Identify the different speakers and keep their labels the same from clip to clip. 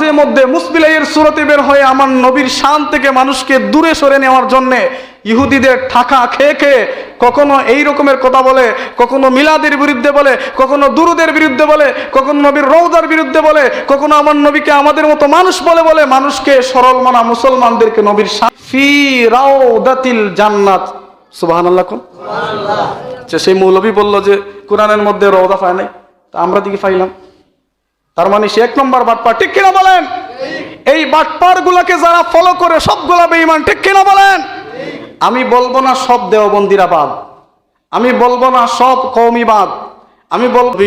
Speaker 1: মাঝে মধ্যে মুসবিলাইয়ের সুরতে বের হয়ে আমার নবীর শান থেকে মানুষকে দূরে সরে নেওয়ার জন্য ইহুদিদের ঠাকা খেয়ে খেয়ে কখনো এই রকমের কথা বলে, কখনো মিলাদের বিরুদ্ধে বলে, কখনো দুরুদের বিরুদ্ধে বলে, কখনো নবীর রওজার বিরুদ্ধে বলে, কখনো আমার নবীকে আমাদের মতো মানুষ বলে বলে মানুষকে সরল মানা মুসলমানদেরকে নবীর শান ফি রাউদাতিল জান্নাত। সুবহানাল্লাহ। সুবহানাল্লাহ। সেই মৌলবী বলল যে কোরআনের মধ্যে রওজা পায় নাই, তা আমরা দিকে পাইলাম। তার মানে সে এক নম্বর বাটপার, ঠিক কিনা বলেন? এই বাটপার গুলাকে যারা ফলো করে সবগুলা বেঈমান, ঠিক কিনা বলেন? আমি বলবো না সব দেওবন্দিরা বাদ, আমি বলবো না সব কওমিবাদ, আমি বলবো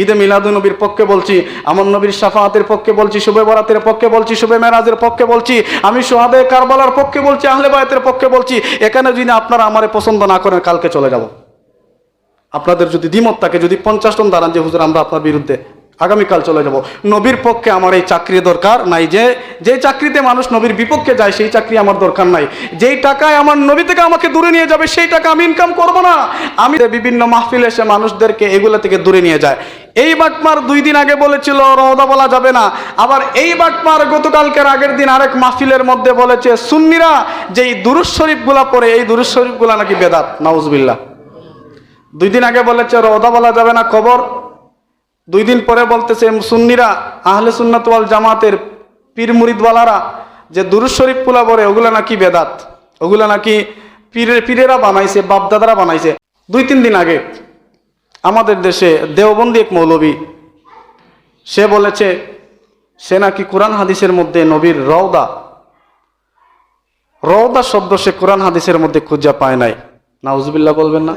Speaker 1: ঈদে মিলাদুন নবীর পক্ষে বলছি, আমার নবীর শাফাআতের পক্ষে বলছি, শুবে বরাতের পক্ষে বলছি, শুবে মেরাজের পক্ষে বলছি, আমি শুহাদায়ে কারবালার পক্ষে বলছি, আহলে বায়তের পক্ষে বলছি। এখানে যদি আপনারা আমারে পছন্দ না করেন কালকে চলে যাব। আপনাদের যদি দ্বিমত থাকে, যদি 50 জন দাঁড়ান যে হুজুর আমরা আপনার বিরুদ্ধে, আগামীকাল চলে যাব। নবীর পক্ষে আমার এই চাকরি দরকার নাই, যে চাকরিতে মানুষ নবীর বিপক্ষে যায় সেই চাকরি আমার দরকার নাই। যেই টাকায় আমার নবী থেকে আমাকে দূরে নিয়ে যাবে সেই টাকা আমি ইনকাম করব না। আমি বিভিন্ন মাহফিলে এসে মানুষদেরকে এগুলা থেকে দূরে নিয়ে যায়। এই বাটমার 2 দিন আগে বলেছিল রওজা বলা যাবে না, আবার এই বাটমার গতকালকের আগের দিন আরেক মাহফিলের মধ্যে বলেছে সুন্নিরা যেই দুরূদ শরীফগুলা পড়ে এই দুরূদ শরীফগুলা নাকি বেদাত। নাউজুবিল্লাহ। 2 দিন আগে বলেছে রওজা বলা যাবে না, কবর। 2 দিন পরে বলতেছে সুন্নিরা, আহলে সুন্নাত ওয়াল জামাতের পীর মুরিদওয়ালারা যে দুরূদ শরীফ গুলা পড়ে ওগুলা নাকি বেদাত, ওগুলা নাকি পীরেরা বানাইছে, বাপদাদারা বানাইছে। 2-3 দিন আগে আমাদের দেশে দেওবন্দি এক মৌলবী সে বলেছে সে নাকি কোরআন হাদিসের মধ্যে নবীর রওদা শব্দ সে কোরআন হাদিসের মধ্যে খুঁজে পায় নাই। নাউজুবিল্লাহ বলবেন না?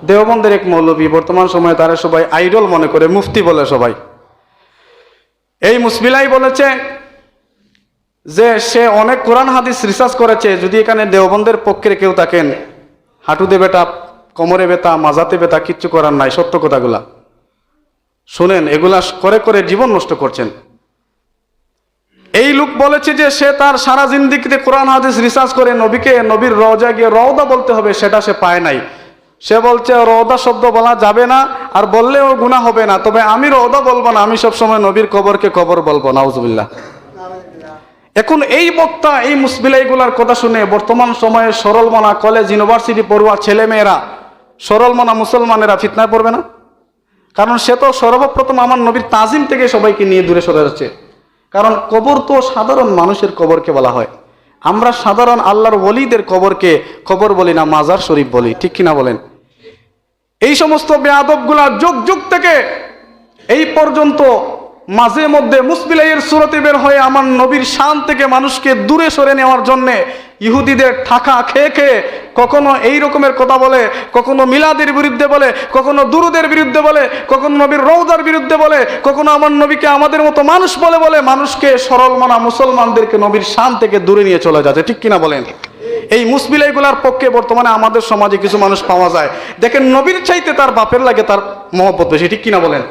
Speaker 1: দেওবন্দের এক মৌলবী, বর্তমান সময়ে তারা সবাই আইডল মনে করে, মুফতি বলে সবাই। এই মুসবিলাই বলেছে যে সে অনেক কোরআন হাদিস রিসার্চ করেছে, যদি এখানে দেওবন্দের পক্ষে কেউ থাকেন, হাঁটুতে বেটা, কোমরে ব্যথা, মাজাতে ব্যথা, কিচ্ছু করার নাই। সত্য কথাগুলা শুনেন, এগুলা করে করে জীবন নষ্ট করছেন। এই লোক বলেছে যে সে তার সারা জিন্দেগিতে কোরআন হাদিস রিসার্চ করে নবীর রওজা গিয়ে রওদা বলতে হবে সেটা সে পায় নাই। সে বলছে রওদা শব্দ বলা যাবে না, আর বললেও গুনাহ হবে না, তবে আমি রওদা বলবো না, আমি সবসময় নবীর কবরকে কবর বলবো। নাউজুবিল্লাহ। এখন এই বক্তা, এই মুসবিলাইগুলার কথা শুনে বর্তমান সময়ে সরল মনা কলেজ ইউনিভার্সিটি পড়ুয়া ছেলেমেয়েরা, সরল মনা মুসলমানেরা ফিতনায় পড়বে না? কারণ সে তো সর্বপ্রথম আমার নবীর তাজিম থেকে সবাইকে নিয়ে দূরে সরে যাচ্ছে। কারণ কবর তো সাধারণ মানুষের কবরকে বলা হয়, আমরা সাধারণ আল্লাহর ওলিদের কবরকে কবর বলি না, মাজার শরীফ বলি, ঠিক কিনা বলেন? এই সমস্ত বেয়াদবগুলা যুগ যুগ থেকে এই পর্যন্ত মাঝে মধ্যে মুসবিলাইয়ের সুরতে বের হয়ে আমার নবীর শান থেকে মানুষকে দূরে সরে নেওয়ার জন্য ইহুদিদের ঠাকা খেয়ে খেয়ে কখনো এই রকমের কথা বলে, কখনো মিলাদের বিরুদ্ধে বলে, কখনো দুরুদের বিরুদ্ধে বলে, কখনো নবীর রওজার বিরুদ্ধে বলে, কখনো আমার নবীকে আমাদের মতো মানুষ বলে বলে মানুষকে সরল মানা মুসলমানদেরকে নবীর শান থেকে দূরে নিয়ে চলে যাচ্ছে, ঠিক কিনা বলেন? এই মুসবিলাইগুলার পক্ষে বর্তমানে আমাদের সমাজে কিছু মানুষ পাওয়া যায়। দেখেন, নবীর চাইতে তার বাপের লাগে তার মহব্বত বেশি, ঠিক কিনা বলেন?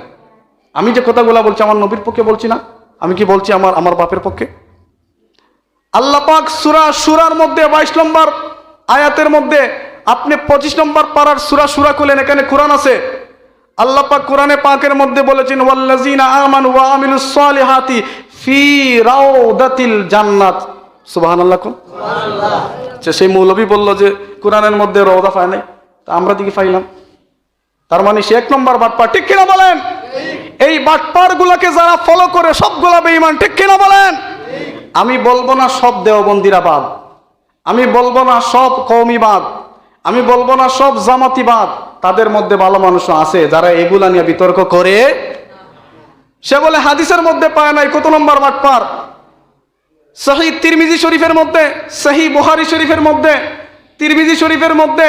Speaker 1: আমি যে কথাগুলা বলছি আমার নবীর পক্ষে বলছি না, আমি কি বলছি আমার বাপের পক্ষে। আল্লাহ পাক সূরা সূরার মধ্যে 22 নম্বর আয়াতের মধ্যে আপনি 25 নম্বর পারার সূরা খুলেন, এখানে কোরআন আছে। আল্লাহ পাক কোরআনে পাকের মধ্যে বলেছেন ওয়াল্লাযিনা আমানু ওয়া আমিলুস সালিহাতি ফি রাউদাতিল জান্নাত। সুবহানাল্লাহ। সুবহানাল্লাহ। সেই মৌলবী বলল যে কোরআনের মধ্যে রওজা পায় নাই, তা আমরা দিকে পাইলাম। তার মানে সে এক নম্বর বাটপার, ঠিক কিনা বলেন? এই বাটপার গুলাকে যারা ফলো করে সবগুলা বেঈমান, ঠিক কিনা বলেন? আমি বলবো না সব দেওবন্দিরা বাদ, আমি বলবো না সব কওমিবাদ, আমি বলবো না সব জামাতিবাদ। তাদের মধ্যে ভালো মানুষও আছে যারা এগুলা নিয়ে বিতর্ক করে। সে বলে হাদিসের মধ্যে পায় নাই, কত নম্বর বাটপার? সহিহ তিরমিজি শরীফের মধ্যে, সহিহ বুখারী শরীফের মধ্যে, তিরমিজি শরীফের মধ্যে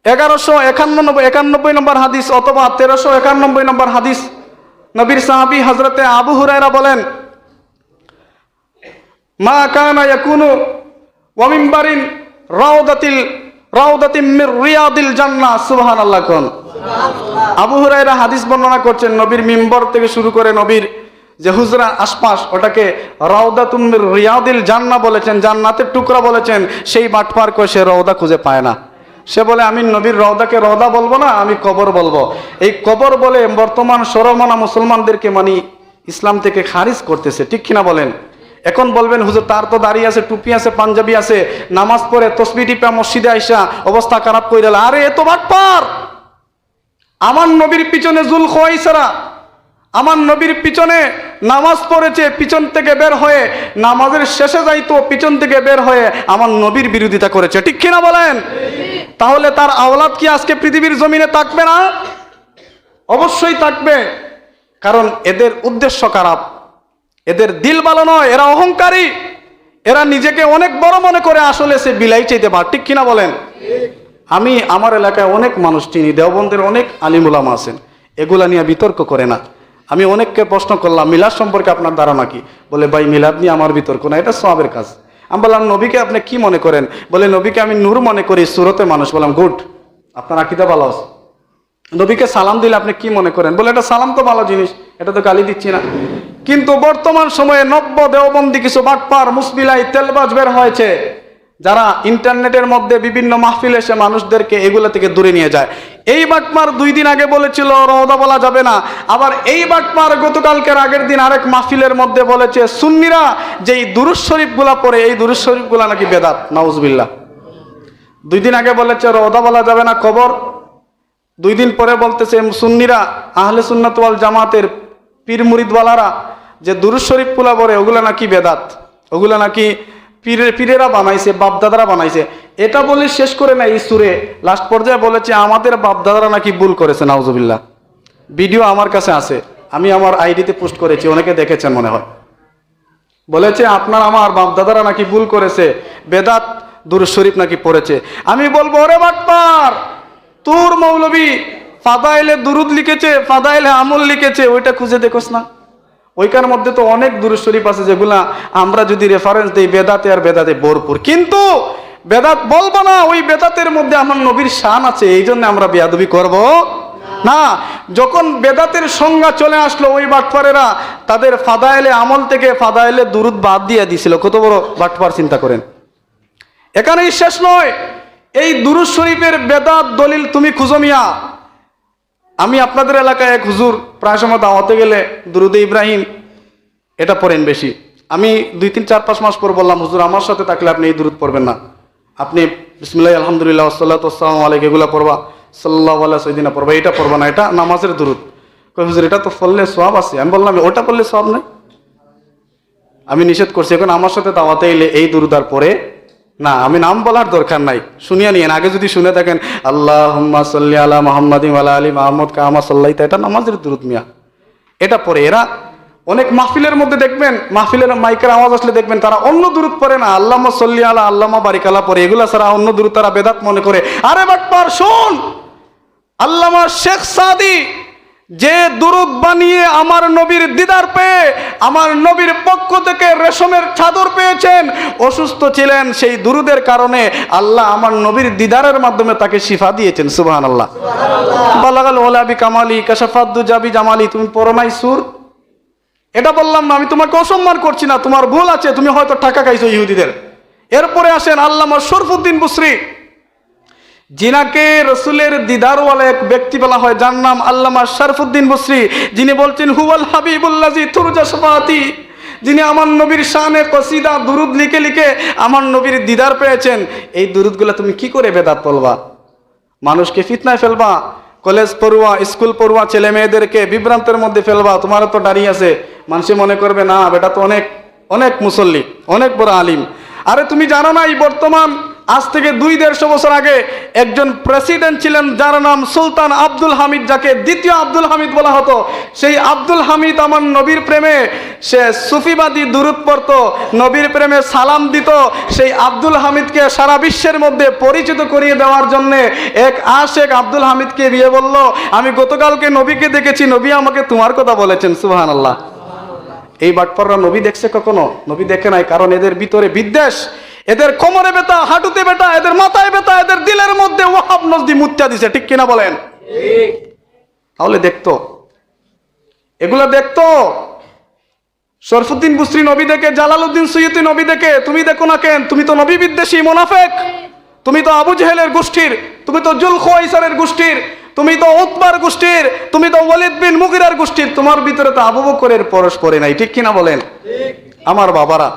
Speaker 1: 1191 নম্বর হাদিস অথবা 1391 নম্বর হাদিস, নবীর সাহাবী হযরতে আবু হুরায়রা বলেন মা কানা ইয়াকুনু ওয়া মিনবারিন রাউদাতিন মির রিয়াদিল জান্নাহ। সুবহানাল্লাহ। কোন আবু হুরায়রা হাদিস বর্ণনা করছেন, নবীর মিম্বর থেকে শুরু করে নবীর যে হুজরা আশপাশ ওটাকে রাউদাতুন মির রিয়াদিল জান্নাহ বলেছেন, জান্নাতের টুকরা বলেছেন। সেই বাটপার কই সে রওদা খুঁজে পায় না। সে বলে আমি নবীর রওদাকে রওদা বলবো না, আমি কবর বলবো। এই কবর বলে বর্তমান সরলমানা মুসলমানদেরকে ইসলাম থেকে খারিজ করতেছে, ঠিক কিনা বলেন? এখন বলবেন হুজুর তার তো দাড়ি আছে, টুপি আছে, পাঞ্জাবি আছে, নামাজ পড়ে তসবিহ টিপা মসজিদে আইসা অবস্থা খারাপ করে দিল। আরে এ তো বাটপার। আমার নবীর পিছনে যুলখওয়াইসরা আমার নবীর পিছনে নামাজ পড়েছে, পিছন থেকে বের হয়ে নামাজের শেষে যাইতো, পিছন থেকে বের হয়ে আমার নবীর বিরোধিতা করেছে, ঠিক কিনা বলেন? তাহলে তার আওলাদ কি আজকে পৃথিবীর জমিনে থাকবে না? অবশ্যই থাকবে, কারণ এদের উদ্দেশ্য খারাপ, এদের দিল ভালো নয়, এরা অহংকারী, এরা নিজেকে অনেক বড় মনে করে, আসলে সে বিলাই চাইতে পারে, ঠিক কিনা বলেন? আমি আমার এলাকায় অনেক মানুষ চিনি, দেওবন্দের অনেক আলিম উলামা আছেন, এগুলা নিয়ে বিতর্ক করে না। আমি অনেককে প্রশ্ন করলাম মিলাদ সম্পর্কে আপনার ধারণা কি? বলে ভাই মিলাদ নিয়ে আমার বিতর্ক না, এটা সওয়াবের কাজ। আমি বললাম নবীকে আপনি কি মনে করেন? বলে নবীকে আমি নূর মনে করি, সুরতে মানুষ। বললাম গুড, আপনার আকীদা ভালো আছে। নবীকে সালাম দিলে আপনি কি মনে করেন? বলে এটা সালাম তো ভালো জিনিস, এটা তো গালি দিচ্ছি না। কিন্তু বর্তমান সময়ে নব্য দেওবন্দি কিছু বাটপার মুসবিলাই তেলবাজ বের হয়েছে, যারা ইন্টারনেটের মধ্যে বিভিন্ন মাহফিলে এসে মানুষদেরকে এগুলো থেকে দূরে নিয়ে যায়। এই বাটমার 2 দিন আগে বলেছিল রওদা বলা যাবে না, আবার এই বাটমার গতকালকের আগের দিন আরেক মাহফিলের মধ্যে বলেছে সুন্নিরা যেই দুরূদ শরীফগুলা পড়ে এই দুরূদ শরীফগুলা নাকি বেদাত, নাউজুবিল্লাহ। 2 দিন আগে বলেছে রওদা বলা যাবে না, কবর। 2 দিন পরে বলতেছে সুন্নিরা আহলে সুন্নাত ওয়াল জামাতের পীর মুরিদওয়ালারা যে দুরূদ শরীফগুলা পড়ে ওগুলা নাকি বেদাত, ওগুলা নাকি পীরেরা বানাইছে, বাপদাদারা বানাইছে। এটা বলে শেষ করে না, এই সুরে লাস্ট পর্যায়ে বলেছে আমাদের বাপদাদারা নাকি ভুল করেছে, নাউজুবিল্লাহ। ভিডিও আমার কাছে আছে, আমি আমার আইডিতে পোস্ট করেছি, অনেকে দেখেছেন মনে হয়। বলেছে আপনার আমার বাপদাদারা নাকি ভুল করেছে, বেদাত দুরূদ শরীফ নাকি পড়েছে। আমি বলবো ওরে বাটপার, তোর মৌলবী ফাদাইলে দুরুদ লিখেছে, ফাদাইলে আমল লিখেছে, ওইটা খুঁজে দেখোস না? ওইখানের মধ্যে তো অনেক দুরূদ শরীফ আছে যেগুলা আমরা যদি রেফারেন্স দিই বেদাতে আর বেদাতে ভরপুর, কিন্তু বেদাত বলবো না, ওই বেদাতের মধ্যে আমার নবীর শান আছে, এই জন্য আমরা বেয়াদবি করব না। যখন বেদাতের সংজ্ঞা চলে আসলো, ওই বাটপারেরা তাদের ফাদাইলে আমল থেকে ফাদাইলে দুরুদ বাদ দিয়ে দিছিল। কত বড় বাটপার চিন্তা করেন। এখানেই শেষ নয়, এই দুরূদ শরীফের বেদাত দলিল তুমি খুঁজো মিয়া। আমি আপনাদের এলাকায় এক হুজুর প্রায় সময় দাওয়াতে গেলে দুরুদে ইব্রাহিম এটা পড়েন বেশি। আমি 2, 3, 4, 5 মাস পর বললাম হুজুর আমার সাথে থাকলে আপনি এই দুরুদ পড়বেন না, আপনি বিসমিল্লাহ আলহামদুলিল্লাহ ওয়াসসালাতু ওয়াসসালামু আলাইহি এগুলা পড়বা, সাল্লাল্লাহু আলাইহি সাইয়্যিদিনা পড়বা, এটা পড়বা না, এটা নামাজের দুরুদ। কই হুজুর এটা তো পড়লে সওয়াব আছে। আমি বললাম ওটা পড়লে সওয়াব নাই, আমি নিষেধ করছি। এখন আমার সাথে দাওয়াতে এলে এই দুরুদ আর পড়ে না, আমি নাম বলার দরকার নাই, শুনিয়া নিয়েন। আগে যদি শুনে থাকেন আল্লাহুম্মা সাল্লি আলা মুহাম্মাদিন ওয়া আলা আলি মুহাম্মাদ কামা সাল্লাইতা, এটা নামাজের দুরূদ মিয়া, এটা পড়ে। এরা অনেক মাহফিলের মধ্যে দেখবেন, মাহফিলের মাইকের আওয়াজ আসলে দেখবেন তারা অন্য দুরূদ পড়ে না, আল্লাহুম্মা সাল্লি আলা আল্লামা বারিক আলা পড়ে, এগুলা ছাড়া অন্য দুরূদ তারা বেদাত মনে করে। আরে বাটপার শোন, আল্লামা শেখ সাদি যে দুরূদ বানিয়ে আমার নবীর দিদার পেয়ে আমার নবীর পক্ষ থেকে রেশমের চাদর পেয়েছেন, অসুস্থ ছিলেন, সেই দুরূদের কারণে আল্লাহ আমার নবীর দিদারের মাধ্যমে তাকে শিফা দিয়েছেন। সুবহানাল্লাহ। বালাগাল ওলা বিকামালি কাশাফাদ্দু জাবি জামালি, তুমি পড়ো নাই সুর? এটা বললাম না, আমি তোমাকে অসম্মান করছি না, তোমার ভুল আছে, তুমি হয়তো টাকা খাইছো ইহুদিদের। এরপরে আসেন আল্লামা শরফুদ্দিন বুসরি, যিনাকে রসুলের দিদারওয়ালা এক ব্যক্তি বলা হয়, যার নাম আল্লামা শরফুদ্দিন বুসরি, যিনি বলছেন হুয়াল হাবিবুল্লাযী তুরজা শাফাআতি, যিনি আমার নবীর শানে কসিদা দুরুদ লিখে লিখে আমার নবীর দিদার পেয়েছেন। এই দুরুদগুলো তুমি কি করে বেদাত বলবা? মানুষকে ফিতনায় ফেলবা, কলেজ পড়ুয়া স্কুল পড়ুয়া ছেলে মেয়েদেরকে বিভ্রান্তের মধ্যে ফেলবা। তোমারও তো দাঁড়িয়ে আছে, মানুষে মনে করবে না বেটা তো অনেক অনেক মুসল্লি, অনেক বড় আলিম। আরে তুমি জানো না, এই বর্তমান আজ থেকে 200-150 বছর আগে একজন প্রেসিডেন্ট ছিলেন যার নাম সুলতান আব্দুল হামিদ, যাকে দ্বিতীয় আব্দুল হামিদ বলা হতো। সেই আব্দুল হামিদ আমার নবীর প্রেমে সে সুফিবাদী দুরূদ পড়তো, নবীর প্রেমে সালাম দিত। সেই আব্দুল হামিদকে সারা বিশ্বের মধ্যে পরিচিত করিয়ে দেওয়ার জন্য এক আশেক আব্দুল হামিদকে বিয়ে বলল, আমি গতকালকে নবীকে দেখেছি, নবী আমাকে তোমার কথা বলেছেন। সুবহানাল্লাহ। এই বাটপাররা নবী দেখছে কখনো? নবী দেখে নাই, কারণ এদের ভিতরে বিদ্বেষ, এদের কোমরে ব্যথা, হাঁটুতে ব্যথা, এদের মাথায় ব্যথা, এদের দিলের মধ্যে ওয়াহাব নজদি মুত্তা দিছে, ঠিক কিনা বলেন? তাহলে দেখতো, এগুলা দেখতো। শরফুদ্দিন বুসরি নবী দেখে, জালালউদ্দিন সুয়ুতি নবী দেখে, তুমি দেখো না কেন? তুমি তো নবী বিদ্বেষী মুনাফিক, তুমি তো আবু জেহেলের গোষ্ঠীর, তুমি তো জুলখওয়াইসারের গোষ্ঠীর। তুমি তো উতবার গোষ্ঠীর, তুমি তো ওয়ালিদ বিন মুগিরার গোষ্ঠীর, তোমার ভিতরে তো আবু বকরের পরস্পরে নাই, ঠিক কিনা বলেন? আমার বাবারা,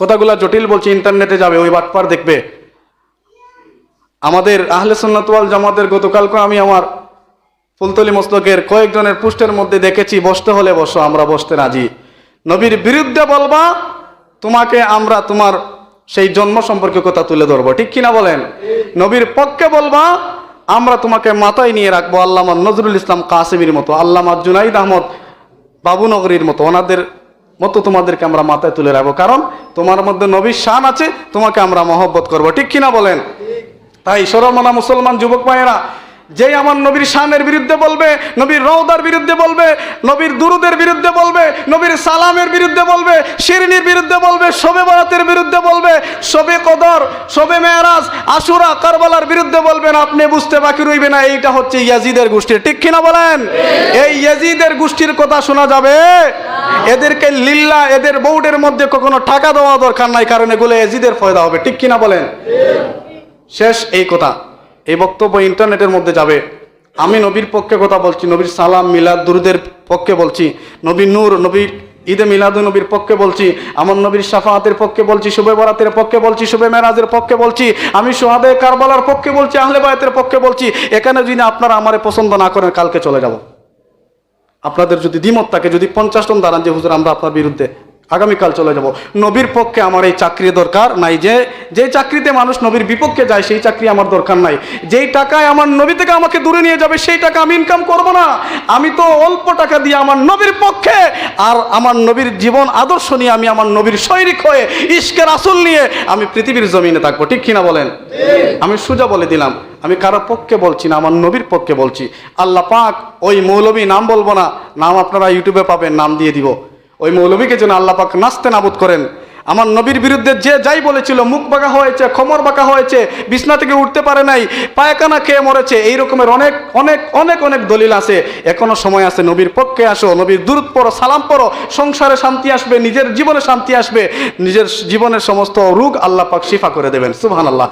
Speaker 1: কথাগুলা জটিল বলছি, ইন্টারনেটে যাবে, ওই বাটপার দেখবে। আমাদের আহলে সুন্নাত ওয়াল জামাতের গতকালকে আমি আমার ফুলতলি মস্তকের কয়েকজনের পোস্টের মধ্যে দেখেছি, বসতে হলে বসো, আমরা বসতে রাজি। নবীর বিরুদ্ধে বলবা, তোমাকে আমরা তোমার সেই জন্ম সম্পর্কে কথা তুলে ধরবো, ঠিক কিনা বলেন? নবীর পক্ষে বলবা, আমরা তোমাকে মাথায় নিয়ে রাখবো, আল্লামা নজরুল ইসলাম কাসেমির মতো, আল্লামা জুনাইদ আহমদ বাবুনগরীর মতো, ওনাদের মতো তোমাদেরকে আমরা মাথায় তুলে রাখবো, কারণ তোমার মধ্যে নবীর শান আছে, তোমাকে আমরা মহব্বত করবো, ঠিক কিনা বলেন? তাই শরমনা মুসলমান যুবক ভাইয়েরা, যেই আমার নবীর শানের বিরুদ্ধে বলবে, নবীর রওদার বিরুদ্ধে বলবে, নবীর দুরুদের বিরুদ্ধে বলবে, নবীর সালামের বিরুদ্ধে বলবে, শিরনির বিরুদ্ধে বলবে, শবে বরাতের বিরুদ্ধে বলবে, শবে কদর, শবে মেরাজ, আশুরা, কারবালার বিরুদ্ধে বলবেন, আপনি বুঝতে বাকি রইবে না, এইটা হচ্ছে ইয়াজিদের গোষ্ঠী, ঠিক কিনা বলেন? এই ইয়াজিদের গোষ্ঠীর কথা শোনা যাবে? এদেরকে লিল্লাহ, এদের বোর্ডের মধ্যে কখনো টাকা দেওয়া দরকার নাই, কারণ এগুলো ইয়াজিদের ফয়দা হবে, ঠিক কিনা বলেন? শেষ এই কথা, এই বক্তব্য ইন্টারনেটের মধ্যে যাবে। আমি নবীর পক্ষে কথা বলছি, নবীর সালাম মিলাদ দুরুদের পক্ষে বলছি, নবীর নূর, নবীর ঈদে মিলাদ নবীর পক্ষে বলছি, আমার নবীর শাফাআতের পক্ষে বলছি, শুবে বরাতের পক্ষে বলছি, শুবে মেরাজের পক্ষে বলছি, আমি সোহাদায়ে কারবালার পক্ষে বলছি, আহলে বায়তের পক্ষে বলছি। এখানে যদি আপনারা আমারে পছন্দ না করেন, কালকে চলে যাব। আপনাদের যদি দ্বিমত থাকে, যদি 50 জন দাঁড়ান যে হুজুর আমরা আপনার বিরুদ্ধে, আগামীকাল চলে যাব। নবীর পক্ষে আমার এই চাকরি দরকার নাই, যে চাকরিতে মানুষ নবীর বিপক্ষে যায় সেই চাকরি আমার দরকার নাই। যেই টাকায় আমার নবী থেকে আমাকে দূরে নিয়ে যাবে সেই টাকা আমি ইনকাম করব না। আমি তো অল্প টাকা দিয়ে আমার নবীর পক্ষে আর আমার নবীর জীবন আদর্শ নিয়ে, আমি আমার নবীর সৈনিক হয়ে ইশকের রাসূল নিয়ে আমি পৃথিবীর জমিনে থাকবো, ঠিক কিনা বলেন? আমি সোজা বলে দিলাম, আমি কারো পক্ষে বলছি না, আমার নবীর পক্ষে বলছি। আল্লাহ পাক ওই মৌলবী, নাম বলবো না, নাম আপনারা ইউটিউবে পাবেন, নাম দিয়ে দিব, ওই মৌলবীকে যেন আল্লাহ পাক নাস্তে নাবুদ করেন। আমার নবীর বিরুদ্ধে যে যাই বলেছিল, মুখ বাঁকা হয়েছে, খমর বাঁকা হয়েছে, বিছনা থেকে উঠতে পারে নাই, পায়খানা খেয়ে মরেছে, এই রকমের অনেক অনেক অনেক অনেক দলিল আছে। এখনো সময় আছে, নবীর পক্ষে আসো, নবীর দুরূদ পড়ো, সালাম পড়ো, সংসারে শান্তি আসবে, নিজের জীবনে শান্তি আসবে, নিজের জীবনের সমস্ত রোগ আল্লাহ পাক শিফা করে দেবেন। সুবহানাল্লাহ।